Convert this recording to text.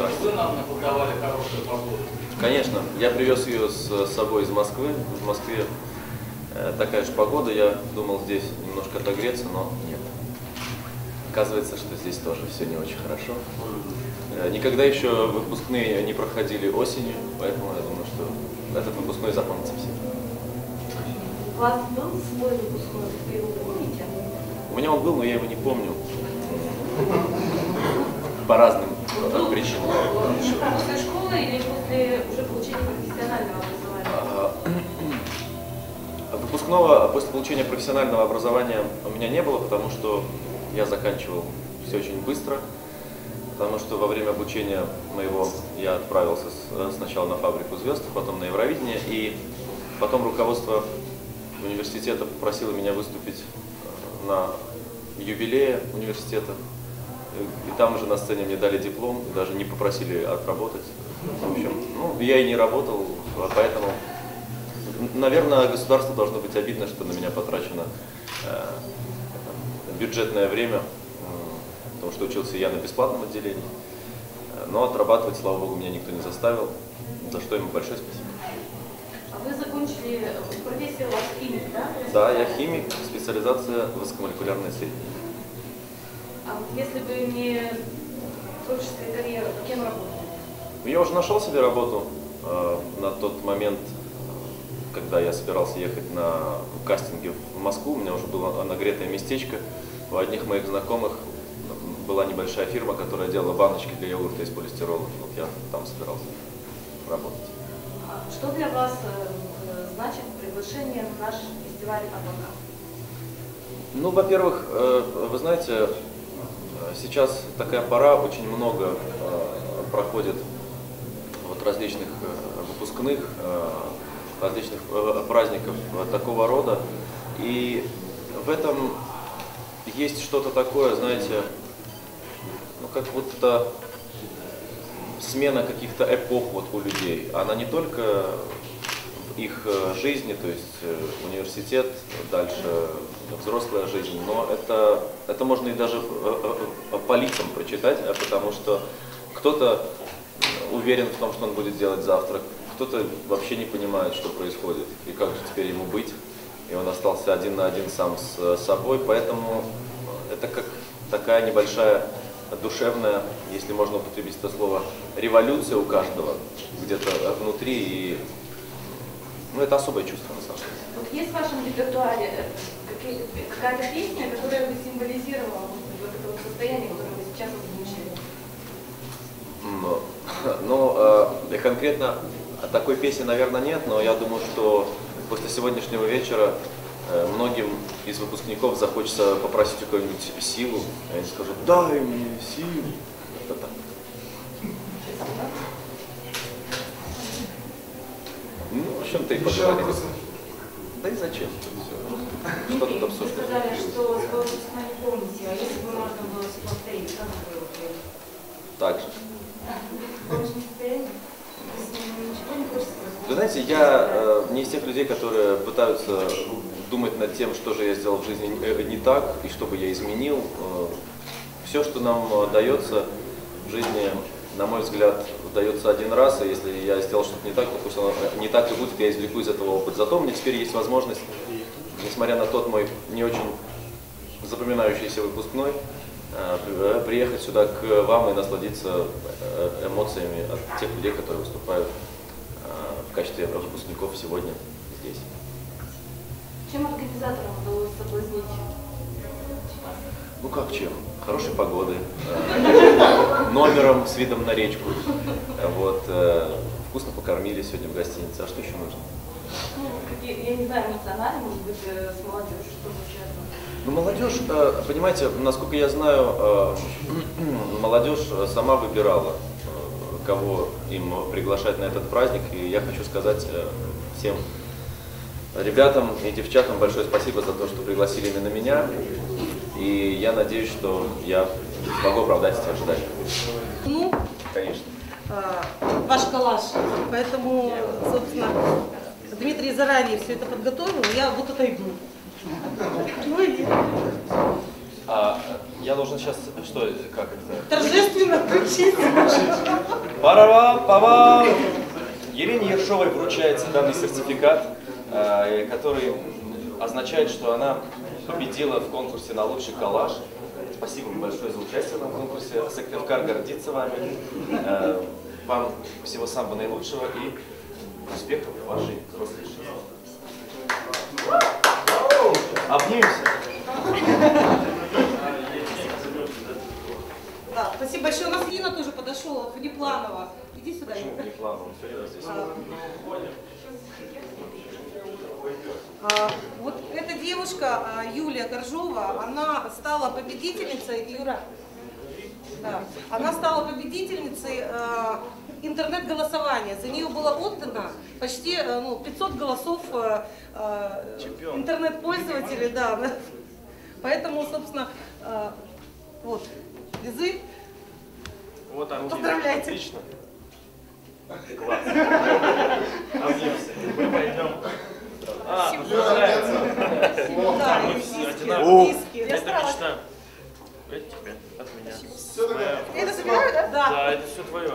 Вы нам наколдовали хорошую погоду. Конечно, я привез ее с собой из Москвы. В Москве такая же погода, я думал здесь немножко отогреться, но нет. Оказывается, что здесь тоже все не очень хорошо. Никогда еще выпускные не проходили осенью, поэтому я думаю, что этот выпускной запомнится всем. У вас был свой выпускной, вы его помните? У меня он был, но я его не помню. По разным причинам. После школы или после уже получения профессионального образования? Выпускного после получения профессионального образования у меня не было, потому что я заканчивал все очень быстро. Потому что во время обучения моего я отправился сначала на «Фабрику звезд», потом на Евровидение, и потом руководство университета попросило меня выступить на юбилее университета. И там уже на сцене мне дали диплом, даже не попросили отработать. В общем, я и не работал, поэтому, наверное, государству должно быть обидно, что на меня потрачено бюджетное время, потому что учился я на бесплатном отделении. Но отрабатывать, слава богу, меня никто не заставил, за что ему большое спасибо. А вы закончили, профессия у вас химик, да? Да, я химик, специализация высокомолекулярное соединение. А вот если бы не творческая карьера, то кем работали? Я уже нашел себе работу на тот момент, когда я собирался ехать на кастинге в Москву. У меня уже было нагретое местечко. У одних моих знакомых была небольшая фирма, которая делала баночки для йогурта из полистирола. Вот я там собирался работать. Что для вас значит приглашение на наш фестиваль «Абакан»? Ну, во-первых, вы знаете, сейчас такая пора, очень много проходит вот различных выпускных, различных праздников такого рода. И в этом есть что-то такое, знаете, как будто смена каких-то эпох вот у людей. Она не только в их жизни, то есть университет, дальше взрослая жизнь, но это можно и даже по лицам прочитать, потому что кто-то уверен в том, что он будет делать завтра, кто-то вообще не понимает, что происходит и как же теперь ему быть, и он остался один на один сам с собой, поэтому это как такая небольшая душевная, если можно употребить это слово, революция у каждого где-то внутри, и это особое чувство на самом деле. Вот есть в вашем репертуаре какая-то песня, которая бы символизировала вот это вот состояние, которое вы сейчас озвучили? Конкретно такой песни, наверное, нет, но я думаю, что после сегодняшнего вечера многим из выпускников захочется попросить у кого-нибудь силу, и они скажут: дай мне силу. Это так. В общем-то и поговорили. Да и зачем? Что тут обсуждать? Вы сказали, что свой выпускной не помните, а если бы можно было все повторить, как бы было? Так же. Вы Вы знаете, я не из тех людей, которые пытаются думать над тем, что же я сделал в жизни не так и что бы я изменил. Все, что нам дается в жизни, на мой взгляд, дается один раз, и если я сделал что-то не так, то пусть оно не так и будет, я извлеку из этого опыт. Зато у меня теперь есть возможность, несмотря на тот мой не очень запоминающийся выпускной, приехать сюда к вам и насладиться эмоциями от тех людей, которые выступают в качестве выпускников сегодня здесь. Чем организаторам удалось соблазнить? Ну как чем? Хорошей погодой, номером с видом на речку, вот, вкусно покормили сегодня в гостинице, а что еще нужно? Я не знаю, эмоционально, может быть, с молодежью что-то связано? Ну, молодежь, понимаете, насколько я знаю, молодежь сама выбирала, кого им приглашать на этот праздник, и я хочу сказать всем ребятам и девчатам большое спасибо за то, что пригласили именно меня, и я надеюсь, что я смогу оправдать эти ожидания. Ну, конечно. Ваш коллаж, поэтому, собственно, Дмитрий заранее все это подготовил, я вот отойду. Ну иди. Я должен сейчас, что, как это? Торжественно включить. Пара-пара! Елене Ершовой вручается данный сертификат, который означает, что она победила в конкурсе на лучший коллаж. Спасибо вам большое за участие в этом конкурсе. Сыктывкар гордится вами. Вам всего самого наилучшего и успехов в вашей взрослой жизни. Обнимемся. Да, спасибо большое. У нас Лина тоже подошел, внепланово. Иди сюда, Почему Лина. не плавно? Он все время здесь. Вот эта девушка, Юлия Коржова, она стала победительницей, Юра, да, она стала победительницей интернет-голосования. За нее было отдано почти 500 голосов интернет-пользователей. Да. Поэтому, собственно, вот, призы. Вот Ангелина. Поздравляйте. Отлично. Класс. Обнимемся. Мы пойдем. Ну что нравится? Да, Мы и все диски, одинаковые. диски. Это мечта. Это тебе, от меня. Это собираю, да? Да, это все твое.